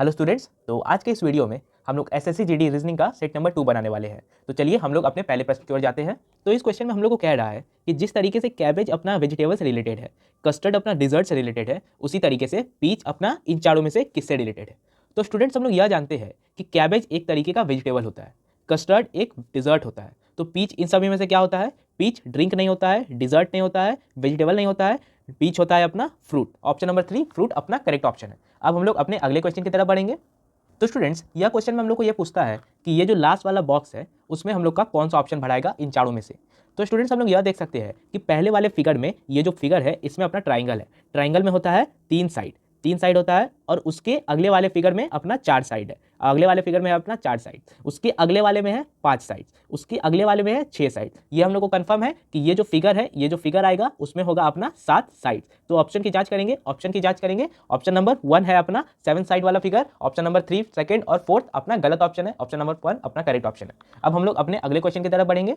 Hello students, तो आज के इस वीडियो में हम लोग एसएससी जीडी रीजनिंग का सेट नंबर 2 बनाने वाले हैं। तो चलिए हम लोग अपने पहले प्रश्न की ओर जाते हैं। तो इस क्वेश्चन में हम लोग को कह रहा है कि जिस तरीके से कैबेज अपना वेजिटेबल से रिलेटेड है, कस्टर्ड अपना डिजर्ट से रिलेटेड है, उसी तरीके से पीच अपना इन चारों में से किससे रिलेटेड है। तो स्टूडेंट्स, हम लोग यह जानते हैं कि कैबेज एक तरीके का वेजिटेबल होता है, कस्टर्ड एक डिजर्ट होता है, तो पीच इन सभी में से क्या होता है? पीच ड्रिंक नहीं होता है, डिजर्ट नहीं होता है, वेजिटेबल नहीं होता है, पीच होता है अपना फ्रूट। ऑप्शन नंबर 3 फ्रूट अपना करेक्ट ऑप्शन है। अब हम लोग अपने अगले क्वेश्चन की तरफ बढ़ेंगे। तो स्टूडेंट्स, यह क्वेश्चन में हम लोग को यह पूछता है कि ये जो लास्ट वाला बॉक्स है उसमें हम लोग का कौन सा ऑप्शन भराएगा इन चारों में से। तो स्टूडेंट्स, हम लोग यह देख सकते हैं कि पहले वाले फिगर में ये जो फिगर है इसमें अपना ट्राइंगल है, ट्राइंगल में होता है तीन साइड होता है, और उसके अगले वाले फिगर में अपना 4 साइड है, अगले वाले फिगर में अपना 4 साइड, उसके अगले वाले में है 5 साइड, उसके अगले वाले में है 6 साइड। ये हम लोग को कंफर्म है कि ये जो फिगर है, ये जो फिगर आएगा उसमें होगा अपना 7 साइड। तो ऑप्शन की जांच करेंगे, ऑप्शन नंबर 1 है अपना 7 साइड वाला फिगर, ऑप्शन नंबर 3 सेकंड और फोर्थ अपना गलत ऑप्शन है, ऑप्शन नंबर 1 अपना करेक्ट ऑप्शन है। अब हम लोग अपने अगले क्वेश्चन की तरफ बढ़ेंगे।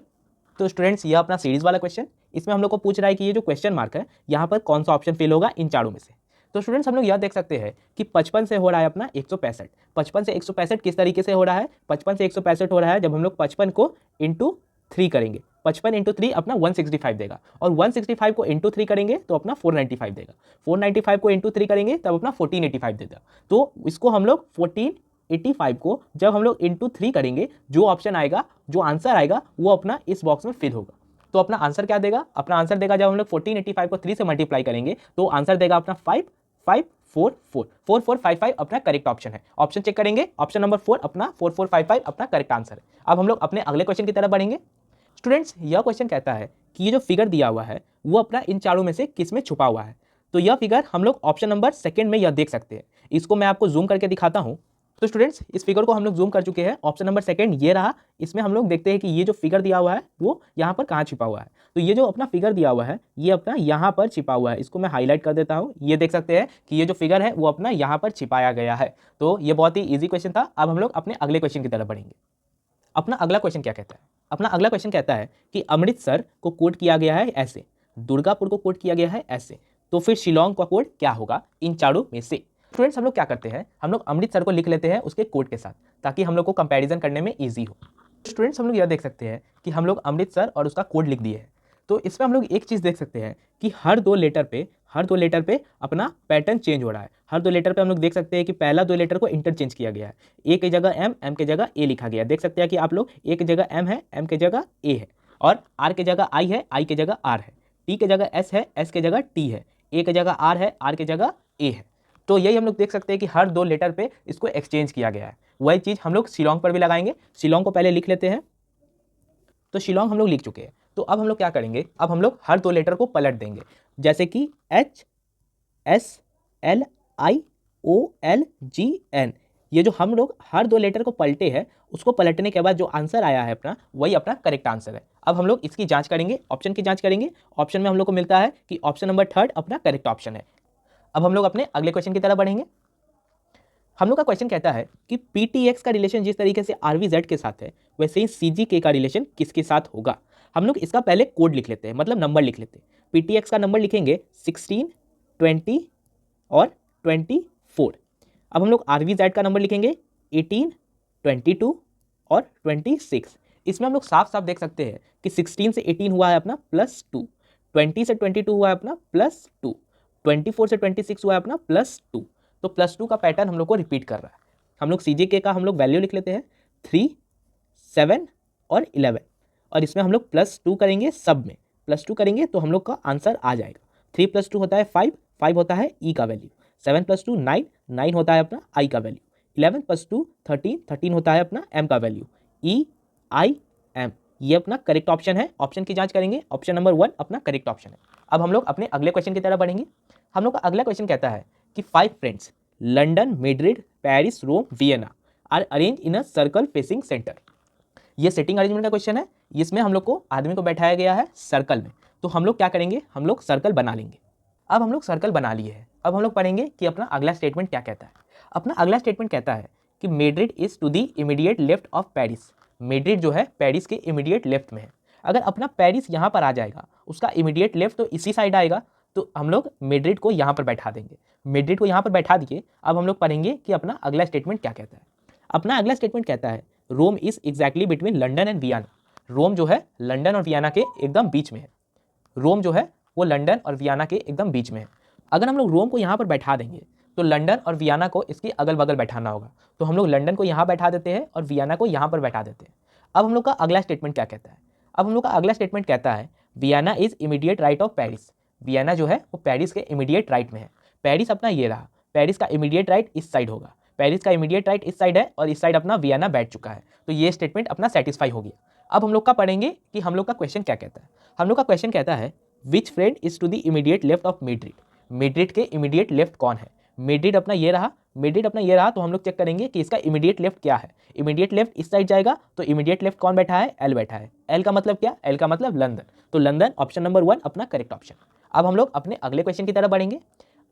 तो स्टूडेंट्स, ये अपना सीरीज वाला क्वेश्चन, इसमें हम लोग को पूछ रहा है कि ये जो क्वेश्चन मार्क है यहाँ पर कौन सा ऑप्शन फिल होगा इन चारों में से। तो स्टूडेंट्स, हम लोग यह देख सकते हैं कि 55 से हो रहा है अपना 165। 55 से 165 किस तरीके से हो रहा है? 55 से 165 हो रहा है जब हम लोग 55 को इंटू 3 करेंगे। 55 इंटू 3 अपना 165 देगा, और 165 को इंटू 3 करेंगे तो अपना 495 देगा, 495 को इंटू 3 करेंगे तब अपना 1485 देगा। तो इसको हम लोग 1485 को जब हम लोग इंटू 3 करेंगे, जो ऑप्शन आएगा, जो आंसर आएगा वो अपना इस बॉक्स में फिल होगा। तो अपना आंसर क्या देगा? अपना आंसर देगा, जब हम लोग 1485 को 3 से मल्टीप्लाई करेंगे तो आंसर देगा अपना 4455 अपना करेक्ट ऑप्शन है। ऑप्शन चेक करेंगे, ऑप्शन नंबर 4 अपना 4455 अपना करेक्ट आंसर है। अब हम लोग अपने अगले क्वेश्चन की तरफ बढ़ेंगे। स्टूडेंट्स, यह क्वेश्चन कहता है कि ये जो फिगर दिया हुआ है वो अपना इन चारों में से किस में छुपा हुआ है। तो यह फिगर हम लोग ऑप्शन नंबर सेकंड में यह देख सकते हैं। इसको मैं आपको जूम करके दिखाता हूं। तो स्टूडेंट्स, इस फिगर को हम लोग जूम कर चुके हैं, ऑप्शन नंबर सेकंड ये रहा। इसमें हम लोग देखते हैं कि ये जो फिगर दिया हुआ है वो यहाँ पर कहाँ छिपा हुआ है। तो ये जो अपना फिगर दिया हुआ है ये अपना यहाँ पर छिपा हुआ है। इसको मैं हाईलाइट कर देता हूँ। ये देख सकते हैं कि ये जो फिगर है वो अपना यहाँ पर छिपाया गया है। तो ये बहुत ही ईजी क्वेश्चन था। अब हम लोग अपने अगले क्वेश्चन की तरफ बढ़ेंगे। अपना अगला क्वेश्चन क्या कहता है? अपना अगला क्वेश्चन कहता है कि अमृतसर को कोड किया गया है ऐसे, दुर्गापुर को कोड किया गया है ऐसे, तो फिर शिलोंग का कोड क्या होगा इन चारों में से। स्टूडेंट्स, हम लोग क्या करते हैं, हम लोग अमृतसर को लिख लेते हैं उसके कोड के साथ, ताकि हम लोग को कंपैरिजन करने में ईजी हो। स्टूडेंट्स, हम लोग यह देख सकते हैं कि हम लोग अमृतसर और उसका कोड लिख दिए हैं। तो इसमें हम लोग एक चीज़ देख सकते हैं कि हर दो लेटर पे अपना पैटर्न चेंज हो रहा है। हर दो लेटर पे हम लोग देख सकते हैं कि पहला दो लेटर को इंटरचेंज किया गया है। ए की जगह एम की जगह ए लिखा गया। देख सकते हैं कि आप लोग ए की जगह एम है, एम की जगह ए है, और आर की जगह आई है, आई की जगह आर है, टी की जगह एस है, एस की जगह टी है, ए की जगह आर है, आर की जगह ए है। तो यही हम लोग देख सकते हैं कि हर दो लेटर पे इसको एक्सचेंज किया गया है। वही चीज़ हम लोग शिलोंग पर भी लगाएंगे। शिलोंग को पहले लिख लेते हैं। तो शिलोंग हम लोग लिख चुके हैं। तो अब हम लोग क्या करेंगे, अब हम लोग हर दो लेटर को पलट देंगे, जैसे कि H S L I O L G N. ये जो हम लोग हर दो लेटर को पलटे हैं, उसको पलटने के बाद जो आंसर आया है अपना, वही अपना करेक्ट आंसर है। अब हम लोग इसकी जांच करेंगे, ऑप्शन की जांच करेंगे। ऑप्शन में हम लोग को मिलता है कि ऑप्शन नंबर 3 अपना करेक्ट ऑप्शन है। अब हम लोग अपने अगले क्वेश्चन की तरफ बढ़ेंगे। हम लोग का क्वेश्चन कहता है कि पीटीएक्स का रिलेशन जिस तरीके से आरवीजेड के साथ है, वैसे ही सीजीके का रिलेशन किसके साथ होगा। हम लोग इसका पहले कोड लिख लेते हैं, मतलब नंबर लिख लेते हैं। पीटीएक्स का नंबर लिखेंगे 16, 20 और 24। अब हम लोग आरवीजेड का नंबर लिखेंगे 18, 22 और 26। इसमें हम लोग साफ साफ देख सकते हैं कि 16 से 18 हुआ है अपना +2, 20 से 22 हुआ है अपना +2, 24 से 26 हुआ है अपना +2। तो +2 का पैटर्न हम लोग को रिपीट कर रहा है। हम लोग सीजीके का हम लोग वैल्यू लिख लेते हैं 3, 7 और 11, और इसमें हम लोग +2 करेंगे, सब में +2 करेंगे तो हम लोग का आंसर आ जाएगा। 3 + 2 होता है 5, 5 होता है ई का वैल्यू, 7 + 2 9, 9 होता है अपना आई का वैल्यू, 11 + 2 13, 13 होता है अपना एम का वैल्यू, ई आई एम। ये अपना करेक्ट ऑप्शन है। ऑप्शन की जांच करेंगे, ऑप्शन नंबर 1 अपना करेक्ट ऑप्शन है। अब हम लोग अपने अगले क्वेश्चन की तरफ बढ़ेंगे। हम लोग का अगला क्वेश्चन कहता है कि 5 friends London, Madrid, Paris, Rome, Vienna are arrange in a circle facing centre. ये सेटिंग अरेंजमेंट का क्वेश्चन है। इसमें हम लोग को आदमी को बैठाया गया है सर्कल में। तो हम लोग क्या करेंगे, हम लोग सर्कल बना लेंगे। अब हम लोग सर्कल बना लिए हैं। अब हम लोग पढ़ेंगे कि अपना अगला स्टेटमेंट क्या कहता है। अपना अगला स्टेटमेंट कहता है कि Madrid is to the immediate left of Paris. Madrid जो है पेरिस के इमीडिएट लेफ्ट में है। अगर अपना पेरिस यहाँ पर आ जाएगा, उसका इमीडिएट लेफ्ट तो इसी साइड आएगा, तो हम लोग मैड्रिड को यहाँ पर बैठा देंगे। मैड्रिड को यहाँ पर बैठा दिए। अब हम लोग पढ़ेंगे कि अपना अगला स्टेटमेंट क्या कहता है। अपना अगला स्टेटमेंट कहता है Rome is exactly between London and Vienna. Rome जो है लंदन और वियना के एकदम बीच में है। रोम जो है वो लंदन और वियना के एकदम बीच में है। अगर हम लोग रोम को यहाँ पर बैठा देंगे तो लंदन और वियना को इसके अगल बगल बैठाना होगा। तो हम लोग लंदन को यहाँ बैठा देते हैं और वियना को यहाँ पर बैठा देते हैं। अब हम लोग का अगला स्टेटमेंट क्या कहता है। अब हम लोग का अगला स्टेटमेंट कहता है Vienna is immediate right of Paris. Vienna जो है वो पेरिस के इमीडिएट राइट में है। पेरिस अपना ये रहा, पेरिस का इमीडिएट राइट इस साइड होगा। पेरिस का इमीडिएट राइट इस साइड है और इस साइड अपना वियना बैठ चुका है। तो ये स्टेटमेंट अपना सेटिस्फाई हो गया। अब हम लोग का पढ़ेंगे कि हम लोग का क्वेश्चन क्या कहता है। हम लोग का क्वेश्चन कहता है which friend is to the immediate left of Madrid. Madrid के इमीडिएट लेफ्ट कौन है। मैड्रिड अपना ये रहा, मैड्रिड अपना ये रहा। तो हम लोग चेक करेंगे कि इसका इमीडिएट लेफ्ट क्या है। इमीडिएट लेफ्ट इस साइड जाएगा तो इमीडिएट लेफ्ट कौन बैठा है, एल बैठा है। एल का मतलब क्या, एल का मतलब लंदन। तो लंदन ऑप्शन नंबर 1 अपना करेक्ट ऑप्शन। अब हम लोग अपने अगले क्वेश्चन की तरफ बढ़ेंगे।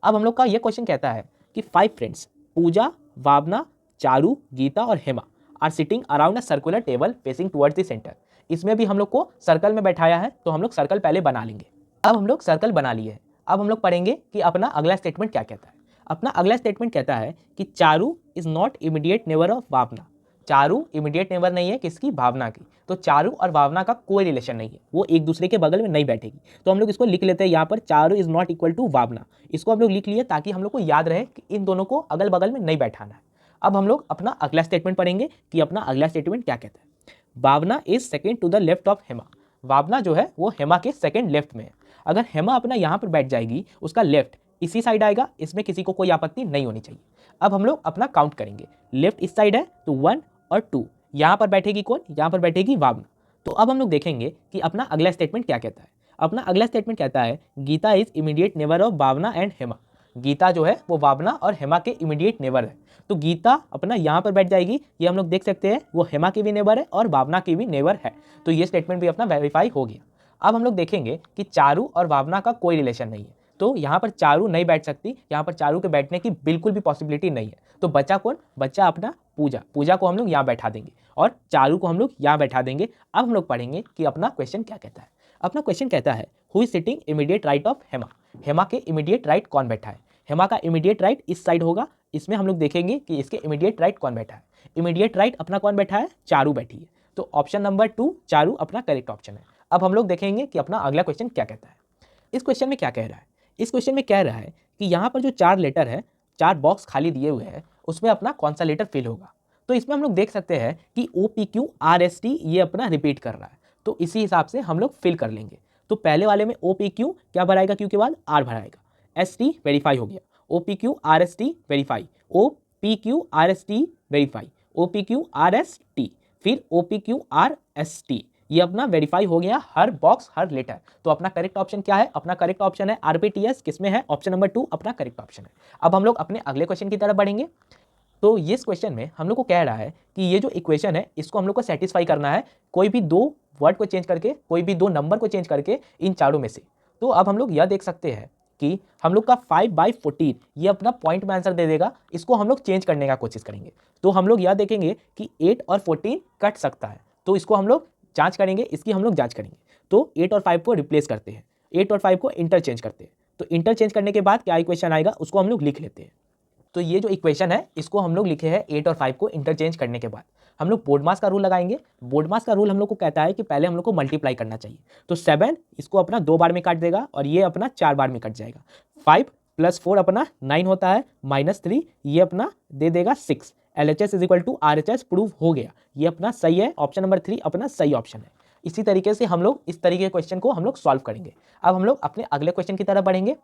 अब हम लोग का ये क्वेश्चन कहता है कि 5 फ्रेंड्स पूजा, भावना, चारू, गीता और Hema are sitting around a circular table facing towards the centre. इसमें भी हम लोग को सर्कल में बैठाया है तो हम लोग सर्कल पहले बना लेंगे। अब हम लोग सर्कल बना लिए हैं। अब हम लोग पढ़ेंगे कि अपना अगला स्टेटमेंट क्या कहता है। अपना अगला स्टेटमेंट कहता है कि Charu is not immediate neighbour of Bhavna. Charu immediate neighbour नहीं है किसकी, भावना की। तो चारू और भावना का कोई रिलेशन नहीं है, वो एक दूसरे के बगल में नहीं बैठेगी। तो हम लोग इसको लिख लेते हैं यहाँ पर, Charu is not equal to Bhavna. इसको हम लोग लिख लिए ताकि हम लोग को याद रहे कि इन दोनों को अगल बगल में नहीं बैठाना है। अब हम लोग अपना अगला स्टेटमेंट पढ़ेंगे कि अपना अगला स्टेटमेंट क्या कहता है। Bhavna is second to the left of Hema. Bhavna जो है वो हेमा के सेकेंड लेफ्ट में है। अगर हेमा अपना यहाँ पर बैठ जाएगी, उसका लेफ्ट इसी साइड आएगा, इसमें किसी को कोई आपत्ति नहीं होनी चाहिए। अब हम लोग अपना काउंट करेंगे। लेफ्ट इस साइड है तो 1 और 2। यहाँ पर बैठेगी कौन, यहाँ पर बैठेगी भावना। तो अब हम लोग देखेंगे कि अपना अगला स्टेटमेंट क्या कहता है। अपना अगला स्टेटमेंट कहता है Geeta is immediate neighbour of Bhavna and Hema. Geeta जो है वो भावना और हेमा के इमीडिएट नेबर है। तो गीता अपना यहाँ पर बैठ जाएगी, ये हम लोग देख सकते हैं वो हेमा की भी नेबर है और भावना की भी नेबर है। तो ये स्टेटमेंट भी अपना वेरीफाई हो गया। अब हम लोग देखेंगे कि चारू और भावना का कोई रिलेशन नहीं है। तो यहाँ पर चारू नहीं बैठ सकती, यहाँ पर चारू के बैठने की बिल्कुल भी पॉसिबिलिटी नहीं है। तो बच्चा कौन, बच्चा अपना पूजा। पूजा को हम लोग यहाँ बैठा देंगे और चारू को हम लोग यहाँ बैठा देंगे। अब हम लोग पढ़ेंगे कि अपना क्वेश्चन क्या कहता है। अपना क्वेश्चन कहता है who is sitting immediate right of Hema. Hema के इमीडिएट राइट कौन बैठा है। हेमा का इमीडिएट राइट इस साइड होगा। इसमें हम लोग देखेंगे कि इसके इमीडिएट राइट कौन बैठा है। इमीडिएट राइट अपना कौन बैठा है, चारू बैठी है। तो ऑप्शन नंबर 2 चारू अपना करेक्ट ऑप्शन है। अब हम लोग देखेंगे कि अपना अगला क्वेश्चन क्या कहता है। इस क्वेश्चन में क्या कह रहा है। इस क्वेश्चन में कह रहा है कि यहाँ पर जो 4 लेटर है, 4 बॉक्स खाली दिए हुए हैं, उसमें अपना कौन सा लेटर फिल होगा। तो इसमें हम लोग देख सकते हैं कि OPQ RST ये अपना रिपीट कर रहा है। तो इसी हिसाब से हम लोग फिल कर लेंगे। तो पहले वाले में OPQ क्या भराएगा, क्यू के बाद R भराएगा। ST वेरीफाई हो गया, OPQ RST verify, OPQ RST verify, OPQ RST, फिर OPQ RST, ये अपना वेरीफाई हो गया हर बॉक्स हर लेटर। तो अपना करेक्ट ऑप्शन क्या है, अपना करेक्ट ऑप्शन है RPTS। किसमें है, ऑप्शन नंबर 2 अपना करेक्ट ऑप्शन है। अब हम लोग अपने अगले क्वेश्चन की तरफ बढ़ेंगे। तो इस क्वेश्चन में हम लोग को कह रहा है कि ये जो इक्वेशन है इसको हम लोग को सेटिस्फाई करना है कोई भी 2 वर्ड को चेंज करके, कोई भी 2 नंबर को चेंज करके, इन चारों में से। तो अब हम लोग यह देख सकते हैं कि हम लोग का 5/14 ये अपना पॉइंट में आंसर दे देगा। इसको हम लोग चेंज करने का कोशिश करेंगे। तो हम लोग यह देखेंगे कि 8 और 14 कट सकता है। तो इसको हम लोग जांच करेंगे, इसकी हम लोग जांच करेंगे। तो 8 और 5 को रिप्लेस करते हैं, 8 और 5 को इंटरचेंज करते हैं। तो इंटरचेंज करने के बाद क्या इक्वेशन आएगा उसको हम लोग लिख लेते हैं। तो ये जो इक्वेशन है इसको हम लोग लिखे हैं 8 और 5 को इंटरचेंज करने के बाद। हम लोग बोर्डमास का रूल लगाएंगे। बोर्डमास का रूल हम लोग को कहता है कि पहले हम लोग को मल्टीप्लाई करना चाहिए। तो 7 इसको अपना 2 बार में काट देगा और ये अपना 4 बार में कट जाएगा। 5 + 4 अपना 9 होता है, -3 ये अपना दे देगा 6। LHS is equal to RHS prove हो गया। ये अपना सही है, ऑप्शन नंबर 3 अपना सही ऑप्शन है। इसी तरीके से हम लोग इस तरीके के क्वेश्चन को हम लोग सॉल्व करेंगे। अब हम लोग अपने अगले क्वेश्चन की तरफ बढ़ेंगे।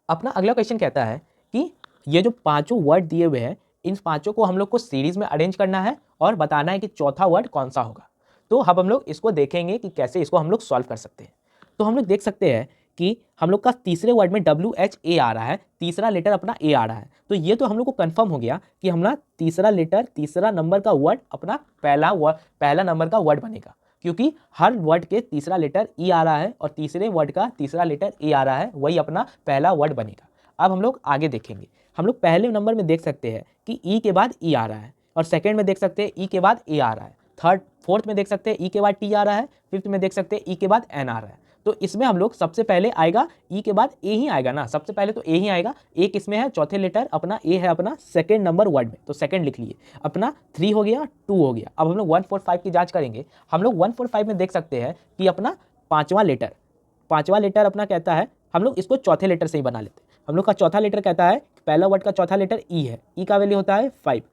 अपना अगला क्वेश्चन कहता है कि ये जो 5 वर्ड दिए हुए हैं, इन 5 को हम लोग को सीरीज में अरेंज करना है और बताना है कि चौथा वर्ड कौन सा होगा। तो अब हम लोग इसको देखेंगे कि कैसे इसको हम लोग सॉल्व कर सकते हैं। तो हम लोग देख सकते हैं कि हम लोग का तीसरे वर्ड में WHA आ रहा है, तीसरा लेटर अपना A आ रहा है। तो ये तो हम लोग को कंफर्म हो गया कि हमारा तीसरा लेटर, तीसरा नंबर का वर्ड अपना पहला नंबर का वर्ड बनेगा, क्योंकि हर वर्ड के तीसरा लेटर E आ रहा है और तीसरे वर्ड का तीसरा लेटर A आ रहा है, वही अपना पहला वर्ड बनेगा। अब हम लोग आगे देखेंगे। हम लोग पहले नंबर में देख सकते हैं कि E के बाद E आ रहा है, और सेकंड में देख सकते हैं E के बाद A आ रहा है, फोर्थ में देख सकते हैं E के बाद T आ रहा है, फिफ्थ में देख सकते हैं E के बाद N आ रहा है। तो इसमें हम लोग सबसे पहले आएगा ई के बाद ए ही आएगा ना, सबसे पहले तो ए ही आएगा। ए किसमें है, चौथे लेटर अपना ए है अपना सेकेंड नंबर वर्ड में, तो सेकेंड लिख लिए। अपना 3 हो गया, 2 हो गया। अब हम लोग 1 4 5 की जांच करेंगे। हम लोग 1 4 5 में देख सकते हैं कि अपना पांचवा लेटर अपना कहता है, हम लोग इसको चौथे लेटर से ही बना लेते हैं। हम लोग का चौथा लेटर कहता है, पहला वर्ड का चौथा लेटर ई है, ई का वैल्यू होता है 5।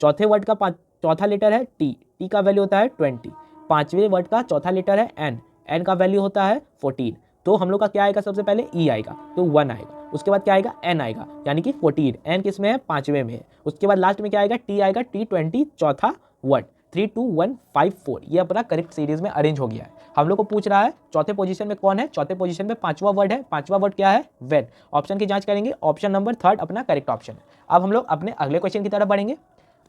चौथे वर्ड का चौथा लेटर है टी, टी का वैल्यू होता है 20। पांचवें वर्ड का चौथा लेटर है एन, एन का वैल्यू होता है 14। तो हम लोग का क्या आएगा, सबसे पहले ई आएगा तो 1 आएगा, उसके बाद क्या आएगा एन आएगा यानी कि 14, एन किस में है, पांचवें में है। उसके बाद लास्ट में क्या आएगा, टी आएगा, टी 20 चौथा वर्ड। 3 2 1 5 4 ये अपना करेक्ट सीरीज में अरेंज हो गया है। हम लोग को पूछ रहा है चौथे पोजीशन में कौन है, चौथे पोजीशन में पांचवा वर्ड है। पांचवा वर्ड क्या है, वेन। ऑप्शन की जांच करेंगे, ऑप्शन नंबर 3 अपना करेक्ट ऑप्शन है। अब हम लोग अपने अगले क्वेश्चन की तरफ बढ़ेंगे।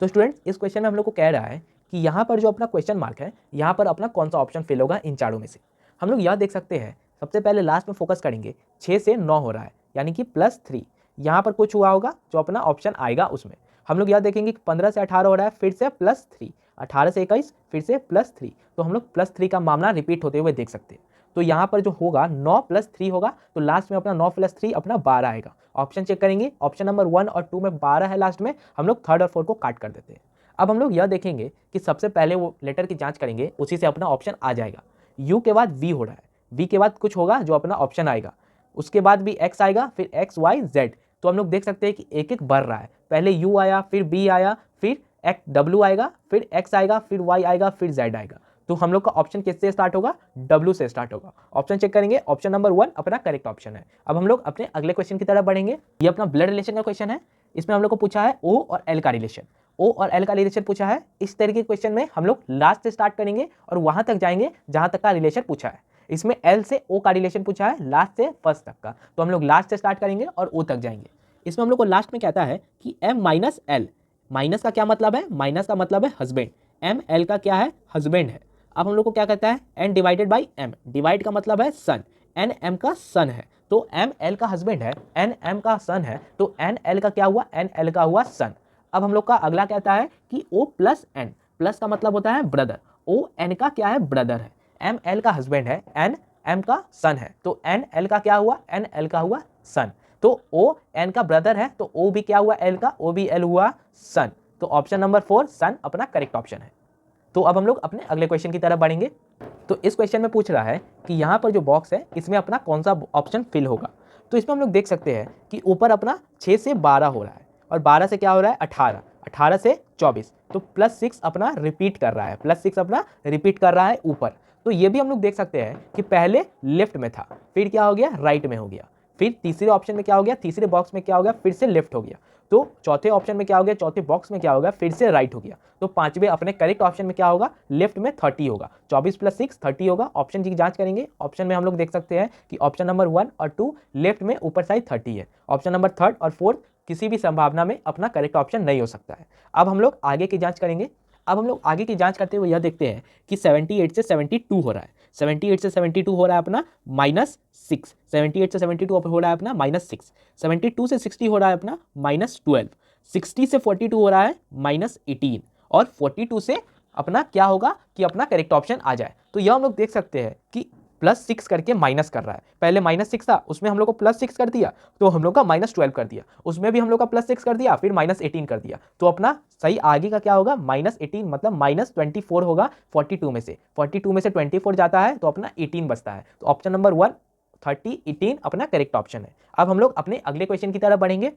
तो स्टूडेंट्स इस क्वेश्चन में हम लोग को कह रहा है कि यहाँ पर जो अपना क्वेश्चन मार्क है, यहाँ पर अपना कौन सा ऑप्शन फिल होगा इन चारों में से। हम लोग यह देख सकते हैं, सबसे पहले लास्ट में फोकस करेंगे, 6 से 9 हो रहा है यानी कि +3। यहाँ पर कुछ हुआ होगा जो अपना ऑप्शन आएगा उसमें। हम लोग यह देखेंगे कि 15 से 18 हो रहा है, फिर से +3, 18 से 21 फिर से +3, तो हम लोग +3 का मामला रिपीट होते हुए देख सकते हैं। तो यहाँ पर जो होगा 9 + 3 होगा, तो लास्ट में अपना 9 + 3 अपना 12 आएगा। ऑप्शन चेक करेंगे, ऑप्शन नंबर 1 और 2 में 12 है, लास्ट में हम लोग 3rd और 4 को काट कर देते हैं। अब हम लोग यह देखेंगे कि सबसे पहले वो लेटर की जांच करेंगे, उसी से अपना ऑप्शन आ जाएगा। यू के बाद वी हो रहा है, वी के बाद कुछ होगा जो अपना ऑप्शन आएगा, उसके बाद भी एक्स आएगा, फिर एक्स वाई जेड। तो हम लोग देख सकते हैं कि एक एक बढ़ रहा है, पहले यू आया, फिर बी आया, फिर डब्ल्यू आएगा, फिर एक्स आएगा, फिर वाई आएगा, फिर जेड आएगा। तो हम लोग का ऑप्शन किससे स्टार्ट होगा, डब्ल्यू से स्टार्ट होगा। ऑप्शन चेक करेंगे, ऑप्शन नंबर 1 अपना करेक्ट ऑप्शन है। अब हम लोग अपने अगले क्वेश्चन की तरफ बढ़ेंगे। ये अपना ब्लड रिलेशन का क्वेश्चन है। इसमें हम लोग को पूछा है ओ और एल का रिलेशन, ओ और एल का रिलेशन पूछा है। इस तरीके के क्वेश्चन में हम लोग लास्ट से स्टार्ट करेंगे और वहां तक जाएंगे जहां तक का रिलेशन पूछा है। इसमें एल से ओ का रिलेशन पूछा है, लास्ट से फर्स्ट तक का, तो हम लोग लास्ट से स्टार्ट करेंगे और ओ तक जाएंगे। इसमें हम लोग को लास्ट में कहता है कि m माइनस एल, माइनस का क्या मतलब है, माइनस का मतलब है हस्बैंड, m l का क्या है, हस्बैंड है। अब हम लोग को क्या कहता है, n divided by m, divide का मतलब है सन, n m का सन है, तो m l का हस्बैंड है, n m का सन है, तो n l का क्या हुआ, n l का हुआ सन। अब हम लोग का अगला कहता है कि o प्लस n, प्लस का मतलब होता है ब्रदर, o n का क्या है, ब्रदर है, m l का हस्बैंड है, n m का सन है, तो n l का क्या हुआ, n l का हुआ सन। तो o n का ब्रदर है, तो o भी क्या हुआ l का, o भी l हुआ सन। तो ऑप्शन नंबर 4 सन अपना करेक्ट ऑप्शन है। तो अब हम लोग अपने अगले क्वेश्चन की तरफ बढ़ेंगे। तो इस क्वेश्चन में पूछ रहा है कि यहाँ पर जो बॉक्स है इसमें अपना कौन सा ऑप्शन फिल होगा। तो इसमें हम लोग देख सकते हैं कि ऊपर अपना 6 से 12 हो रहा है और 12 से क्या हो रहा है, 18, 18 से 24, तो +6 अपना रिपीट कर रहा है, +6 अपना रिपीट कर रहा है ऊपर। तो ये भी हम लोग देख सकते हैं कि पहले लेफ्ट में था, फिर क्या हो गया, राइट में हो गया, फिर तीसरे ऑप्शन में क्या हो गया, तीसरे बॉक्स में क्या हो गया, फिर से लेफ्ट हो गया, तो चौथे ऑप्शन में क्या हो गया, चौथे बॉक्स में क्या होगा, फिर से राइट हो गया। तो पांचवें अपने करेक्ट ऑप्शन में क्या होगा, लेफ्ट में 30 होगा, 24 + 6 30 होगा। ऑप्शन की जांच करेंगे, ऑप्शन में हम लोग देख सकते हैं कि ऑप्शन नंबर 1 और 2 लेफ्ट में ऊपर साइड 30 है। ऑप्शन नंबर 3 और 4 किसी भी संभावना में अपना करेक्ट ऑप्शन नहीं हो सकता है। अब हम लोग आगे की जांच करेंगे। अब हम लोग आगे की जांच करते हुए यह देखते हैं कि 78 से 72 हो रहा है, 78 से 72 हो रहा है अपना -6, 78 से 72 हो रहा है अपना -6, 72 से 60 हो रहा है अपना -12, 60 से 42 हो रहा है -18 और 42 से अपना क्या होगा कि अपना करेक्ट ऑप्शन आ जाए। तो यह हम लोग देख सकते हैं कि +6 करके माइनस कर रहा है, पहले -6 था उसमें हम लोग को +6 कर दिया, तो हम लोग का -12 कर दिया, उसमें भी हम लोग का +6 कर दिया, फिर -18 कर दिया, तो अपना सही आगे का क्या होगा, -18 मतलब -24 होगा 42 में से, 42 में से 24 जाता है तो अपना 18 बचता है। तो ऑप्शन नंबर 1 30 18 अपना करेक्ट ऑप्शन है। अब हम लोग अपने अगले क्वेश्चन की तरफ बढ़ेंगे।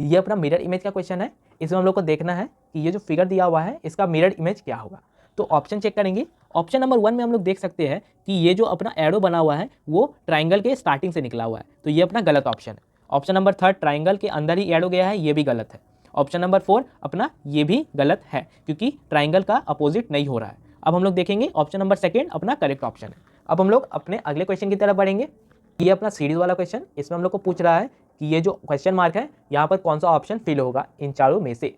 ये अपना मिरर इमेज का क्वेश्चन है। इसमें हम लोग को देखना है कि ये जो फिगर दिया हुआ है इसका मिरर इमेज क्या होगा। तो ऑप्शन चेक करेंगे। ऑप्शन नंबर 1 में हम लोग देख सकते हैं कि ये जो अपना एरो बना हुआ है वो ट्राइंगल के स्टार्टिंग से निकला हुआ है, तो ये अपना गलत ऑप्शन है। ऑप्शन नंबर 3 ट्राइंगल के अंदर ही एरो गया है, ये भी गलत है। ऑप्शन नंबर 4 अपना ये भी गलत है क्योंकि ट्राइंगल का अपोजिट नहीं हो रहा है। अब हम लोग देखेंगे ऑप्शन नंबर 2 अपना करेक्ट ऑप्शन है। अब हम लोग अपने अगले क्वेश्चन की तरफ बढ़ेंगे। ये अपना सीरीज वाला क्वेश्चन, इसमें हम लोग को पूछ रहा है कि ये जो क्वेश्चन मार्क है यहाँ पर कौन सा ऑप्शन फिल होगा इन चारों में से।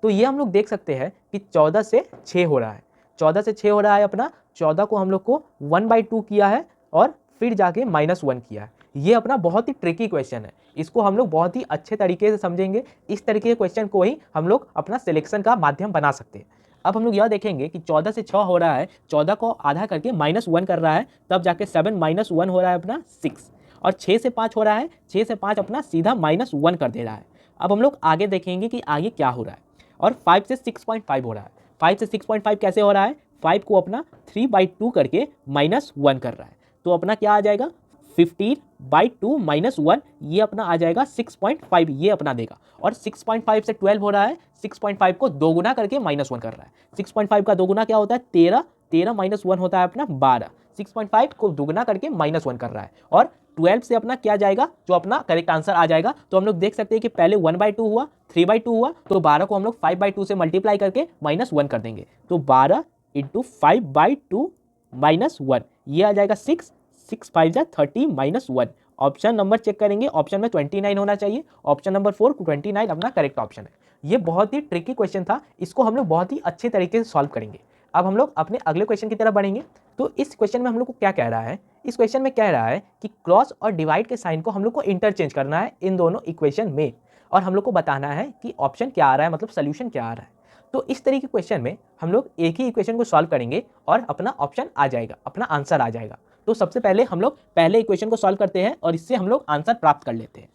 तो ये हम लोग देख सकते हैं कि 14 से 6 हो रहा है, 14 से 6 हो रहा है अपना, 14 को हम लोग को 1/2 किया है और फिर जाके -1 किया है। ये अपना बहुत ही ट्रिकी क्वेश्चन है, इसको हम लोग बहुत ही अच्छे तरीके से समझेंगे। इस तरीके के क्वेश्चन को ही हम लोग अपना सिलेक्शन का माध्यम बना सकते हैं। अब हम लोग यह देखेंगे कि 14 से 6 हो रहा है, 14 को आधा करके -1 कर रहा है, तब जाके 7 -1 हो रहा है अपना 6, और 6 से 5 हो रहा है, 6 से 5 अपना सीधा -1 कर दे रहा है। अब हम लोग आगे देखेंगे कि आगे क्या हो रहा है, और 5 से 6.5 हो रहा है। 5 से 6.5 कैसे हो रहा है, 5 को अपना 3/2 करके -1 कर रहा है, तो अपना क्या आ जाएगा 15/2 -1, ये अपना आ जाएगा 6.5, ये अपना देगा। और 6.5 से 12 हो रहा है, 6.5 को दोगुना करके -1 कर रहा है। 6.5 का दोगुना क्या होता है 13, 13 -1 होता है अपना 12, 6.5 को दोगुना करके -1 कर रहा है। और 12 से अपना क्या जाएगा, जो अपना करेक्ट आंसर आ जाएगा, तो हम लोग देख सकते हैं कि पहले 1/2 हुआ, 3/2 हुआ, तो 12 को हम लोग 5/2 से मल्टीप्लाई करके -1 कर देंगे, तो 12 × 5/2 -1, ये आ जाएगा 6, 6 5 जा 30 -1। ऑप्शन नंबर चेक करेंगे, ऑप्शन में 29 होना चाहिए, ऑप्शन नंबर 4 29 अपना करेक्ट ऑप्शन है। ये बहुत ही ट्रिकी क्वेश्चन था, इसको हम लोग बहुत ही अच्छे तरीके से सॉल्व करेंगे। अब हम लोग अपने अगले क्वेश्चन की तरफ बढ़ेंगे। तो इस क्वेश्चन में हम लोग को क्या कह रहा है, इस क्वेश्चन में कह रहा है कि क्रॉस और डिवाइड के साइन को हम लोग को इंटरचेंज करना है इन दोनों इक्वेशन में, और हम लोग को बताना है कि ऑप्शन क्या आ रहा है, मतलब सोल्यूशन क्या आ रहा है। तो इस तरीके के क्वेश्चन में हम लोग एक ही इक्वेशन को सॉल्व करेंगे और अपना ऑप्शन आ जाएगा, अपना आंसर आ जाएगा। तो सबसे पहले हम लोग पहले इक्वेशन को सॉल्व करते हैं और इससे हम लोग आंसर प्राप्त कर लेते हैं।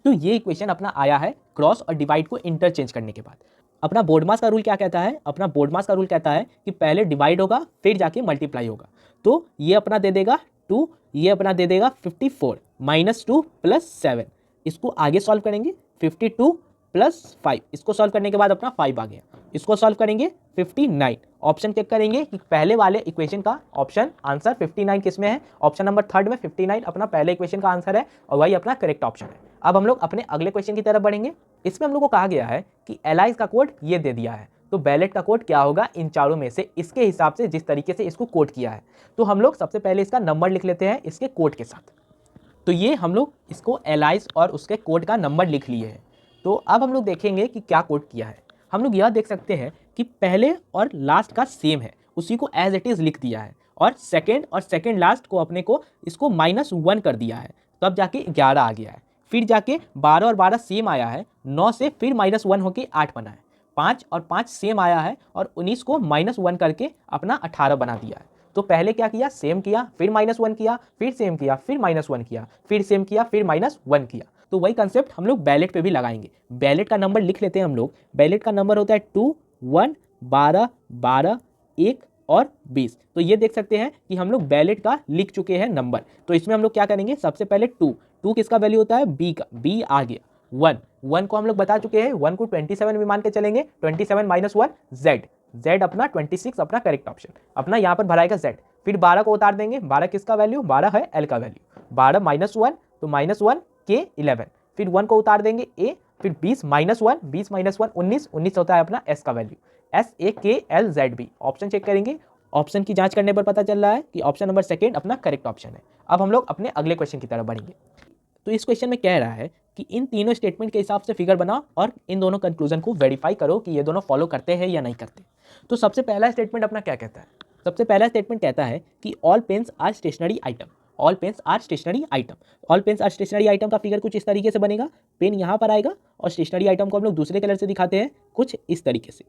तो ये इक्वेशन अपना आया है क्रॉस और डिवाइड को इंटरचेंज करने के बाद। अपना बोर्डमास का रूल क्या कहता है, अपना बोर्डमास का रूल कहता है कि पहले डिवाइड होगा फिर जाके मल्टीप्लाई होगा। तो ये अपना दे देगा 2, ये अपना दे देगा 54 -2 + 7, इसको आगे सॉल्व करेंगे 52 + 5, इसको सॉल्व करने के बाद अपना 5 आ गया, इसको सॉल्व करेंगे 59। ऑप्शन चेक करेंगे कि पहले वाले इक्वेशन का ऑप्शन आंसर 59 किस में है, ऑप्शन नंबर 3 में 59 अपना पहले इक्वेशन का आंसर है, और वही अपना करेक्ट ऑप्शन है। अब हम लोग अपने अगले क्वेश्चन की तरफ बढ़ेंगे। इसमें हम लोग को कहा गया है कि एलाइज का कोड ये दे दिया है, तो बैलेट का कोड क्या होगा इन चारों में से, इसके हिसाब से जिस तरीके से इसको कोड किया है। तो हम लोग सबसे पहले इसका नंबर लिख लेते हैं इसके कोड के साथ। तो ये हम लोग इसको एलाइज और उसके कोड का नंबर लिख लिए हैं। तो अब हम लोग देखेंगे कि क्या कोड किया है। हम लोग यह देख सकते हैं कि पहले और लास्ट का सेम है, उसी को एज इट इज़ लिख दिया है, और सेकेंड लास्ट को अपने को इसको -1 कर दिया है, तब जाके 11 आ गया है। फिर जाके 12 और 12 सेम आया है, 9 से फिर -1 होके 8 बना है, 5 और 5 सेम आया है, और 19 को -1 करके अपना 18 बना दिया है। तो पहले क्या किया, सेम किया, फिर -1 किया, फिर सेम किया, फिर -1 किया, फिर सेम किया, फिर -1 किया। तो वही कंसेप्ट हम लोग बैलेट पे भी लगाएंगे। बैलेट का नंबर लिख लेते हैं हम लोग। बैलेट का नंबर होता है 2, 1, 12, 12, 1 और 20। तो ये देख सकते हैं कि हम लोग बैलेट का लिख चुके हैं नंबर। तो इसमें हम लोग क्या करेंगे, सबसे पहले 2 किसका वैल्यू होता है, बी का, बी आ गया। 1 को हम लोग बता चुके हैं, 1 को 27 में मान के चलेंगे, 27 - 1 Z अपना 26 अपना करेक्ट ऑप्शन, अपना यहाँ पर भराएगा Z। फिर 12 को उतार देंगे, 12 किसका वैल्यू, 12 है L का वैल्यू, 12 -1 तो -1 के 11, फिर 1 को उतार देंगे A, फिर 20 -1, 20 - 1 19, 19 होता है अपना S का वैल्यू, SAKLZB। ऑप्शन चेक करेंगे, ऑप्शन की जांच करने पर पता चल रहा है कि ऑप्शन नंबर सेकेंड अपना करेक्ट ऑप्शन है। अब हम लोग अपने अगले क्वेश्चन की तरफ बढ़ेंगे। तो इस क्वेश्चन में कह रहा है कि इन तीनों स्टेटमेंट के हिसाब से फिगर बनाओ और इन दोनों कंक्लूजन को वेरीफाई करो कि ये दोनों फॉलो करते हैं या नहीं करते। तो सबसे पहला स्टेटमेंट अपना क्या कहता है, सबसे पहला स्टेटमेंट कहता है कि all pens are stationery item, all pens are stationery item. All pens are stationery item का फिगर कुछ इस तरीके से बनेगा, पेन यहाँ पर आएगा और स्टेशनरी आइटम को हम लोग दूसरे कलर से दिखाते हैं कुछ इस तरीके से।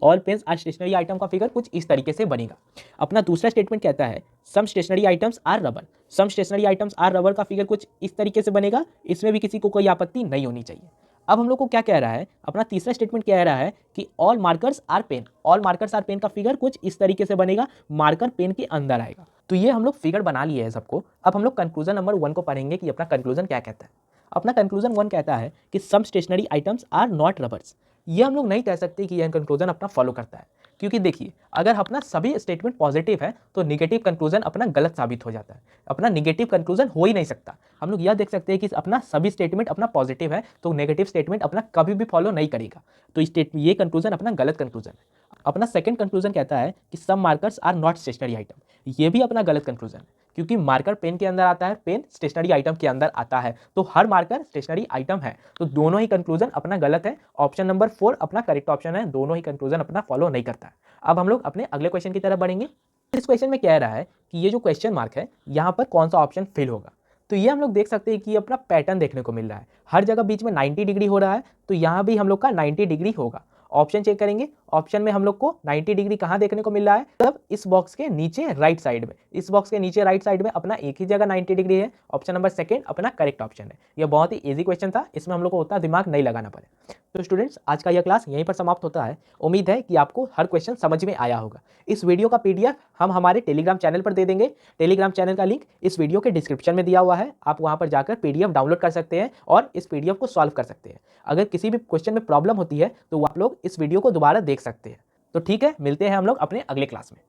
All pens are stationery item का फिगर कुछ इस तरीके से बनेगा। अपना दूसरा स्टेटमेंट कहता है some stationery items are rubber, some stationery items are rubber का फिगर कुछ इस तरीके से बनेगा, इसमें भी किसी को कोई आपत्ति नहीं होनी चाहिए। अब हम लोग को क्या कह रहा है, अपना तीसरा स्टेटमेंट कह रहा है कि all markers are pen, all markers are pen का फिगर कुछ इस तरीके से बनेगा, मार्कर पेन के अंदर आएगा। तो ये हम लोग फिगर बना लिए हैं सबको। अब हम लोग कंक्लूजन नंबर 1 को पढ़ेंगे कि अपना कंक्लूजन क्या कहता है। अपना कंक्लूजन 1 कहता है कि some stationery items are not rubbers. ये हम लोग नहीं कह सकते कि यह कंक्लूजन अपना फॉलो करता है, क्योंकि देखिए अगर अपना सभी स्टेटमेंट पॉजिटिव है तो निगेटिव कंक्लूजन अपना गलत साबित हो जाता है, अपना निगेटिव कंक्लूजन हो ही नहीं सकता। हम लोग यह देख सकते हैं कि अपना सभी स्टेटमेंट अपना पॉजिटिव है तो नेगेटिव स्टेटमेंट अपना कभी भी फॉलो नहीं करेगा, तो ये कंक्लूजन अपना गलत कंक्लूजन है। अपना सेकंड कंक्लूजन कहता है कि some markers are not stationery item, ये भी अपना गलत कंक्लूजन है, क्योंकि मार्कर पेन के अंदर आता है, पेन स्टेशनरी आइटम के अंदर आता है, तो हर मार्कर स्टेशनरी आइटम है, तो दोनों ही कंक्लूजन अपना गलत है। ऑप्शन नंबर 4 अपना करेक्ट ऑप्शन है, दोनों ही कंक्लूजन अपना फॉलो नहीं करता है। अब हम लोग अपने अगले क्वेश्चन की तरफ बढ़ेंगे। इस क्वेश्चन में कह रहा है कि ये जो क्वेश्चन मार्क है यहाँ पर कौन सा ऑप्शन फेल होगा। तो ये हम लोग देख सकते हैं कि अपना पैटर्न देखने को मिल रहा है, हर जगह बीच में 90 डिग्री हो रहा है, तो यहाँ भी हम लोग का 90 डिग्री होगा। ऑप्शन चेक करेंगे, ऑप्शन में हम लोग को 90 डिग्री कहाँ देखने को मिल रहा है, तब इस बॉक्स के नीचे राइट साइड में, इस बॉक्स के नीचे राइट साइड में अपना एक ही जगह 90 डिग्री है। ऑप्शन नंबर सेकंड अपना करेक्ट ऑप्शन है। यह बहुत ही इजी क्वेश्चन था, इसमें हम लोग को उतना दिमाग नहीं लगाना पड़े। तो स्टूडेंट्स आज का यह क्लास यहीं पर समाप्त होता है। उम्मीद है कि आपको हर क्वेश्चन समझ में आया होगा। इस वीडियो का पीडीएफ हम हमारे टेलीग्राम चैनल पर दे देंगे। टेलीग्राम चैनल का लिंक इस वीडियो के डिस्क्रिप्शन में दिया हुआ है, आप वहां पर जाकर पीडीएफ डाउनलोड कर सकते हैं और इस पीडीएफ को सॉल्व कर सकते हैं। अगर किसी भी क्वेश्चन में प्रॉब्लम होती है तो आप लोग इस वीडियो को दोबारा देख सकते हैं। तो ठीक है, मिलते हैं हम लोग अपने अगले क्लास में।